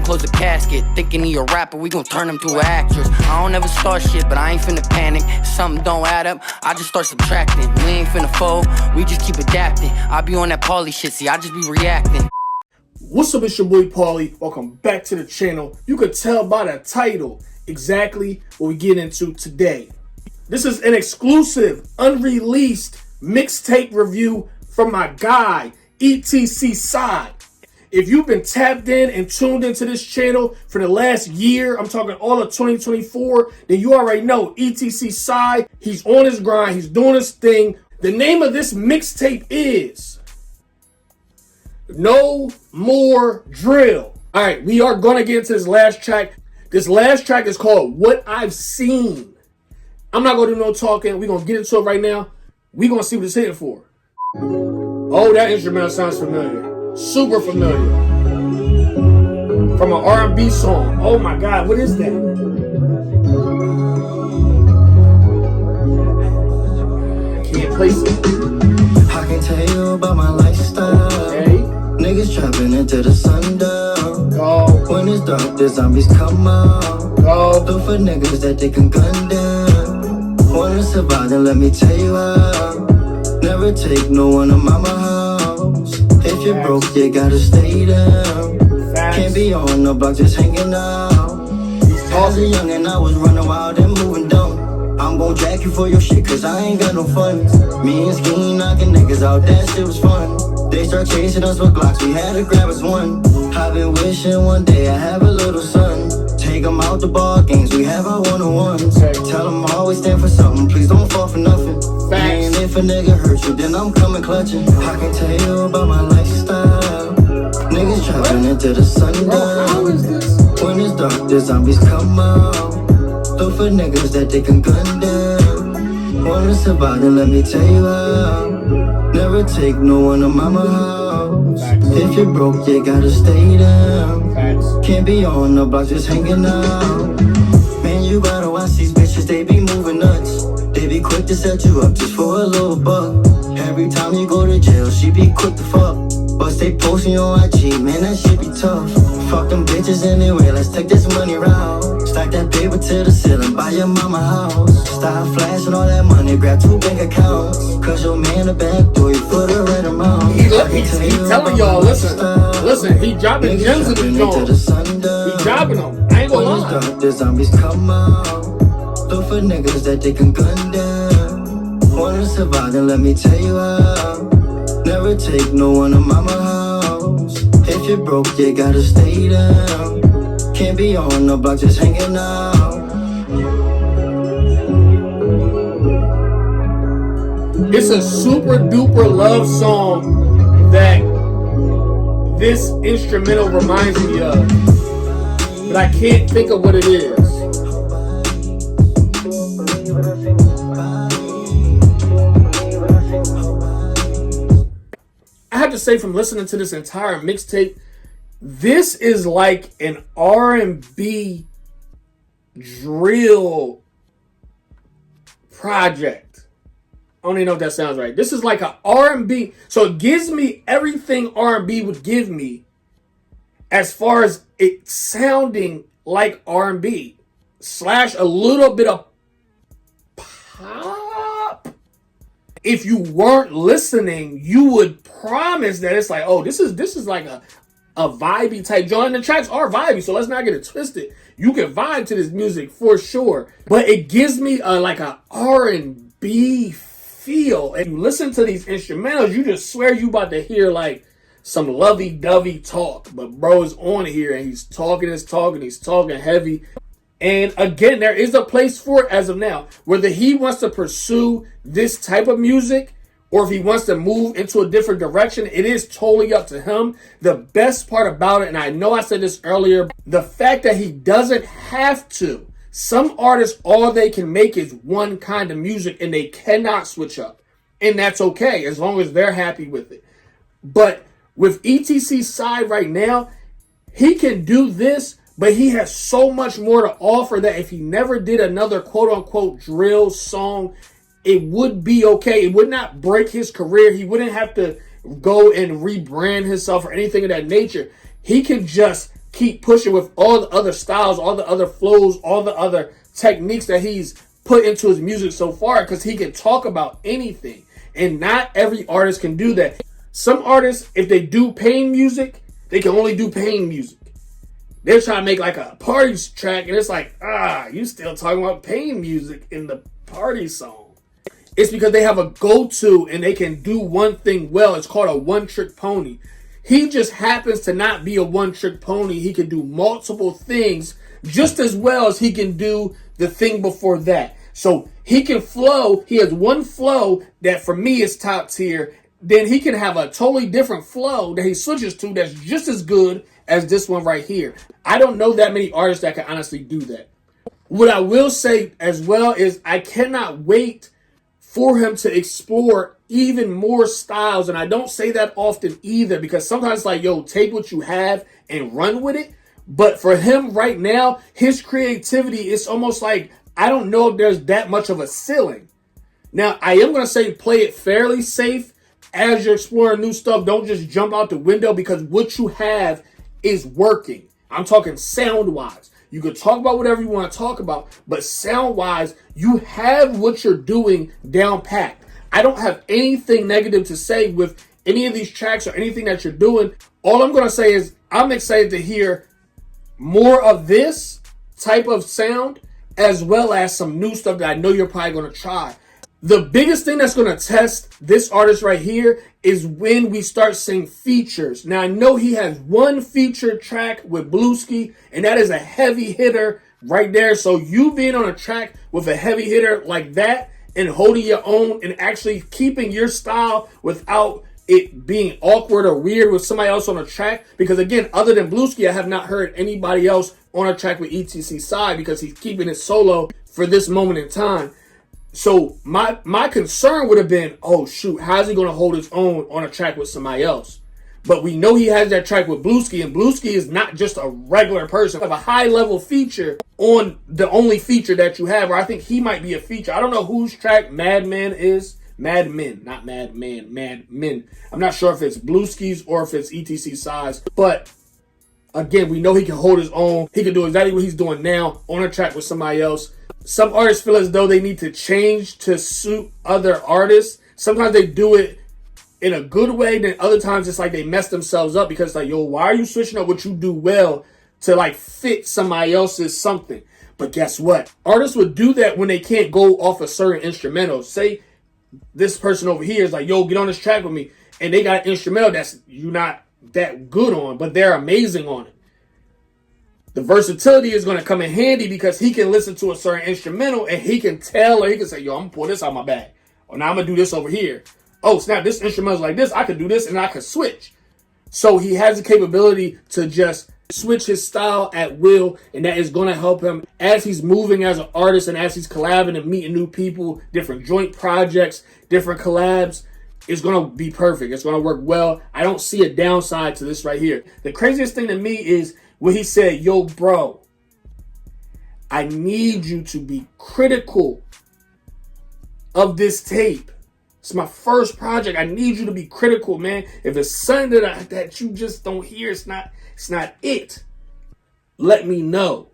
and close the casket. Thinking he a rapper, we gon' turn him to an actress. I don't ever start shit, but I ain't finna panic. If something don't add up, I just start subtracting. We ain't finna fold, we just keep adapting. I be on that Pauly shit, see, I just be reacting. What's up, it's your boy Pauly. Welcome back to the channel. You could tell by the title exactly what we get into today. This is an exclusive, unreleased mixtape review from my guy, SAI. If you've been tapped in and tuned into this channel for the last year, I'm talking all of 2024, then you already know SAI. He's on his grind, he's doing his thing. The name of this mixtape is No More Drill. All right, we are going to get into this last track. This last track is called What I've Seen. I'm not going to do no talking. We're going to get into it right now. We're going to see what it's hitting for. Oh, that instrumental sounds familiar. Super familiar. From an R&B song. Oh my God, what is that? I can't place it. I can tell you about my lifestyle. Okay. Niggas trapping into the sundown. Go. When it's dark, the zombies come out. Go. Look for niggas that they can gun down. Wanna survive, then let me tell you how. Never take no one to mama house. If you're broke, you gotta stay down. Can't be on the block just hanging out. As a youngin', I was running wild and moving dumb. I'm gon' jack you for your shit, cause I ain't got no funds. Me and Ski knocking niggas out, that shit was fun. They start chasing us with Glocks, we had to grab us one. I've been wishing one day I have a little son. Take them out the ball games, we have our one-on-ones. Tell them always stand for something, please don't fall for nothing. And if a nigga hurt you, then I'm coming clutching. I can tell you about my lifestyle. Niggas trapping into the sundown. When it's dark, the zombies come out. Look for niggas that they can gun down. Wanna survive, then let me tell you how. Never take no one to mama house. If you're broke, you gotta stay down. Can't be on the block just hanging out. Man, you gotta watch these bitches, they be moving nuts. They be quick to set you up just for a little buck. Every time you go to jail, she be quick to fuck. But stay posting on IG, man, that shit be tough. Fuck them bitches anyway, let's take this money round. Stack that paper to the ceiling, buy your mama house. Stop flashing all that money, grab 2 bank accounts. Cause your man a back door, you for the right amount. He's telling y'all, listen, he dropping gems in the joint. He dropping them, I ain't gonna lie. The zombies come out. Look for niggas that they can gun down. Wanna survive, then let me tell you how. Never take no one to mama house. If you're broke, you gotta stay down. Can't be on the block just hanging out. It's a super duper love song that this instrumental reminds me of, but I can't think of what it is. I have to say, from listening to this entire mixtape, this is like an R&B drill project. I don't even know if that sounds right. This is like an R&B. So it gives me everything R&B would give me as far as it sounding like R&B / a little bit of pop. If you weren't listening, you would promise that it's like, oh, this is like a vibey type joint. And the tracks are vibey, so let's not get it twisted. You can vibe to this music for sure, but it gives me like a R&B feel. And you listen to these instrumentals, you just swear you about to hear like some lovey-dovey talk. But bro is on here and he's talking heavy. And again, there is a place for it as of now. Whether he wants to pursue this type of music or if he wants to move into a different direction, it is totally up to him. The best part about it, and I know I said this earlier, the fact that he doesn't have to. Some artists, all they can make is one kind of music and they cannot switch up. And that's okay, as long as they're happy with it. But with SAI right now, he can do this, but he has so much more to offer that if he never did another quote-unquote drill song, it would be okay. It would not break his career. He wouldn't have to go and rebrand himself or anything of that nature. He can just keep pushing with all the other styles, all the other flows, all the other techniques that he's put into his music so far, because he can talk about anything. And not every artist can do that. Some artists, if they do pain music, they can only do pain music. They're trying to make like a party track, and it's like, you still talking about pain music in the party song. It's because they have a go-to and they can do one thing well. It's called a one-trick pony. He just happens to not be a one-trick pony. He can do multiple things just as well as he can do the thing before that. So he can flow. He has one flow that for me is top tier. Then he can have a totally different flow that he switches to that's just as good as this one right here. I don't know that many artists that can honestly do that. What I will say as well is I cannot wait for him to explore even more styles. And I don't say that often either, because sometimes it's like, yo, take what you have and run with it. But for him right now, his creativity is almost like, I don't know if there's that much of a ceiling. Now, I am going to say play it fairly safe as you're exploring new stuff. Don't just jump out the window, because what you have is working. I'm talking sound-wise. You can talk about whatever you want to talk about, but sound-wise, you have what you're doing down packed. I don't have anything negative to say with any of these tracks or anything that you're doing. All I'm going to say is I'm excited to hear more of this type of sound, as well as some new stuff that I know you're probably going to try. The biggest thing that's going to test this artist right here is when we start seeing features. Now, I know he has one featured track with Blueski, and that is a heavy hitter right there. So you being on a track with a heavy hitter like that and holding your own and actually keeping your style without it being awkward or weird with somebody else on a track. Because again, other than Blueski, I have not heard anybody else on a track with ETC side, because he's keeping it solo for this moment in time. So my concern would have been, oh shoot, how's he going to hold his own on a track with somebody else? But we know he has that track with Blueski, and Blueski is not just a regular person. You have a high level feature on the only feature that you have, or I think he might be a feature. I don't know whose track Madman is. Madmen, not Madman, Madmen. I'm not sure if it's Blueski's or if it's ETC size, but again, we know he can hold his own. He can do exactly what he's doing now on a track with somebody else. Some artists feel as though they need to change to suit other artists. Sometimes they do it in a good way, then other times it's like they mess themselves up, because it's like, yo, why are you switching up what you do well to like fit somebody else's something? But guess what? Artists would do that when they can't go off a certain instrumental. Say this person over here is like, yo, get on this track with me, and they got an instrumental that's you not that good on, but they're amazing on it. The versatility is going to come in handy, because he can listen to a certain instrumental and he can tell, or he can say, yo, I'm going to pull this out my bag. Or now I'm going to do this over here. Oh, snap, this instrumental's like this. I could do this and I could switch. So he has the capability to just switch his style at will, and that is going to help him as he's moving as an artist and as he's collabing and meeting new people, different joint projects, different collabs. It's going to be perfect. It's going to work well. I don't see a downside to this right here. The craziest thing to me is when he said, yo, bro, I need you to be critical of this tape. It's my first project. I need you to be critical, man. If it's something that you just don't hear, it's not it. Let me know.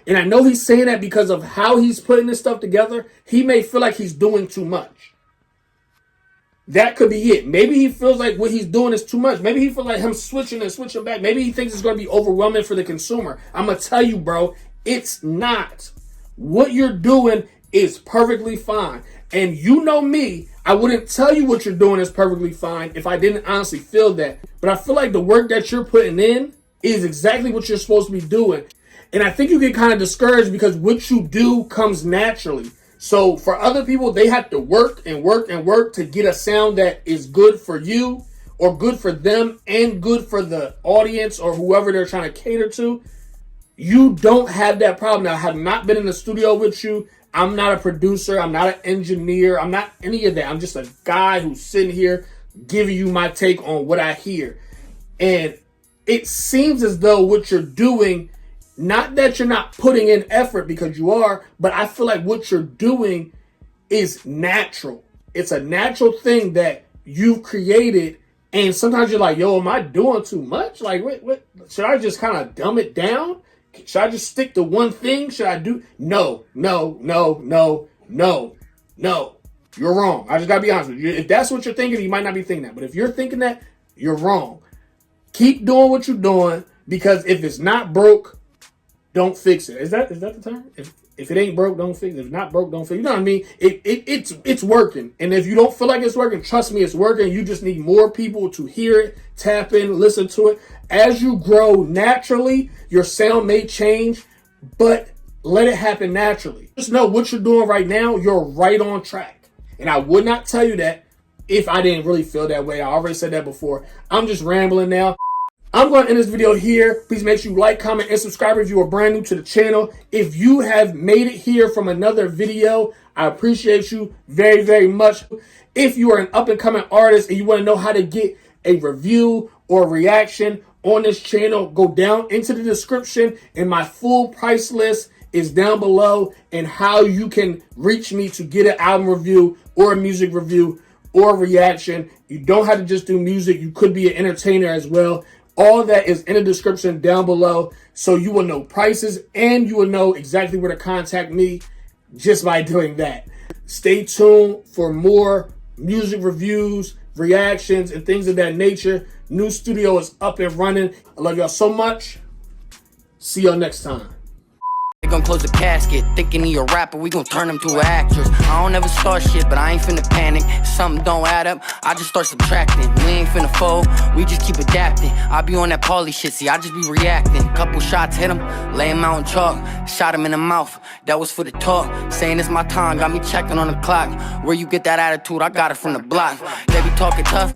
And I know he's saying that because of how he's putting this stuff together. He may feel like he's doing too much. That could be it. Maybe he feels like what he's doing is too much. Maybe he feels like him switching and switching back. Maybe he thinks it's going to be overwhelming for the consumer. I'm going to tell you, bro, it's not. What you're doing is perfectly fine. And you know me, I wouldn't tell you what you're doing is perfectly fine if I didn't honestly feel that. But I feel like the work that you're putting in is exactly what you're supposed to be doing. And I think you get kind of discouraged because what you do comes naturally. So for other people, they have to work and work and work to get a sound that is good for you or good for them and good for the audience or whoever they're trying to cater to. You don't have that problem. Now, I have not been in the studio with you. I'm not a producer. I'm not an engineer. I'm not any of that. I'm just a guy who's sitting here giving you my take on what I hear. And it seems as though what you're doing, not that you're not putting in effort, because you are, but I feel like what you're doing is natural. It's a natural thing that you've created And sometimes you're like, yo, am I doing too much? Like, what? Should I just kind of dumb it down? Should I just stick to one thing? Should I do? No. You're wrong. I just gotta be honest with you. If that's what you're thinking, you might not be thinking that. But if you're thinking that, you're wrong. Keep doing what you're doing, because if it's not broke, don't fix it. Is that the term? If it ain't broke, don't fix it. If it's not broke, don't fix it. You know what I mean? It's working. And if you don't feel like it's working, trust me, it's working. You just need more people to hear it, tap in, listen to it. As you grow naturally, your sound may change, but let it happen naturally. Just know what you're doing right now, you're right on track. And I would not tell you that if I didn't really feel that way. I already said that before. I'm just rambling now. I'm going to end this video here. Please make sure you like, comment, and subscribe if you are brand new to the channel. If you have made it here from another video, I appreciate you very, very much. If you are an up-and-coming artist and you want to know how to get a review or reaction on this channel, go down into the description, and my full price list is down below, and how you can reach me to get an album review or a music review or a reaction. You don't have to just do music. You could be an entertainer as well. All that is in the description down below, so you will know prices and you will know exactly where to contact me just by doing that. Stay tuned for more music reviews, reactions, and things of that nature. New studio is up and running. I love y'all so much. See y'all next time. They gon' close the casket, thinking he a rapper, we gon' turn him to an actress. I don't ever start shit, but I ain't finna panic. If something don't add up, I just start subtracting. We ain't finna fold, we just keep adapting. I be on that poly shit, see, I just be reacting. Couple shots hit him, lay him out on chalk, shot him in the mouth, that was for the talk. Saying it's my time, got me checking on the clock. Where you get that attitude, I got it from the block. They be talking tough.